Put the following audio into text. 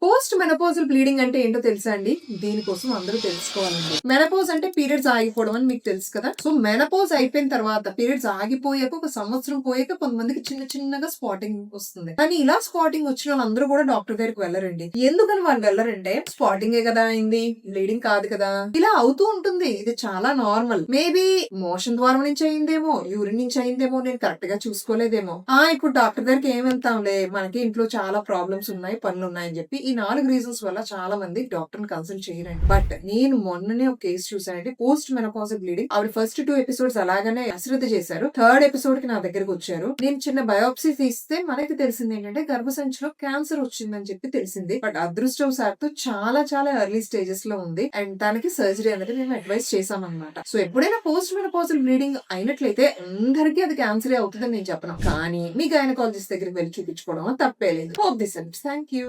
Post menopausal bleeding అంటే ఏంటో తెలుసా అండి? దీనికోసం అందరూ తెలుసుకోవాలండి. మెనోపాజ్ అంటే పీరియడ్స్ ఆగిపోవడం అని మీకు తెలుసు కదా. సో మెనోపాజ్ అయిపోయిన తర్వాత పీరియడ్స్ ఆగిపోయాక ఒక సంవత్సరం పోయాక కొంతమందికి చిన్నగా స్పాటింగ్ వస్తుంది. కానీ ఇలా స్పాటింగ్ వచ్చిన వాళ్ళందరూ కూడా డాక్టర్ దగ్గరికి వెళ్ళరండి. ఎందుకని వాళ్ళు వెళ్ళరంటే స్పాటింగే కదా అయింది, బ్లీడింగ్ కాదు కదా. ఇలా అవుతూ ఉంటుంది. ఇది చాలా నార్మల్. మేబీ మోషన్ ద్వారా నుంచి అయిందేమో, యూరిన్ నుంచి అయిందేమో, నేను కరెక్ట్ గా చూసుకోలేదేమో. ఇప్పుడు డాక్టర్ దగ్గరికి ఏం వెళ్తాంలే, మనకి ఇంట్లో చాలా ప్రాబ్లమ్స్ ఉన్నాయి, పనులు ఉన్నాయని చెప్పి ఈ 4 రీజన్స్ వల్ల చాలా మంది డాక్టర్ ని కన్సల్ట్ చేయరండి. బట్ నేను మొన్ననే ఒక కేసు చూసానండి, పోస్ట్ మెనోపాజల్ బ్లీడింగ్. ఆవిడ ఫస్ట్ 2 ఎపిసోడ్స్ అలాగానే అశ్రద్ధ చేశారు. 3rd ఎపిసోడ్ కి నా దగ్గరకు వచ్చారు. నేను చిన్న బయోప్సీ తీస్తే మనకి తెలిసింది ఏంటంటే గర్భసంచిలో క్యాన్సర్ వచ్చిందని చెప్పి తెలిసింది. బట్ అదృష్టవశాత్తు చాలా ఎర్లీ స్టేజెస్ లో ఉంది అండ్ దానికి సర్జరీ అనేది మేము అడ్వైస్ చేసామన్నమాట. సో ఎప్పుడైనా పోస్ట్ మెనోపాజల్ బ్లీడింగ్ అయినట్లయితే అందరికీ అది క్యాన్సరే అవుతుందని నేను చెప్పను, కానీ మీ గైనకాలజిస్ట్ దగ్గరికి వెళ్ళి చూపించుకోవడం తప్పే లేదు. Hope this helps. Thank you.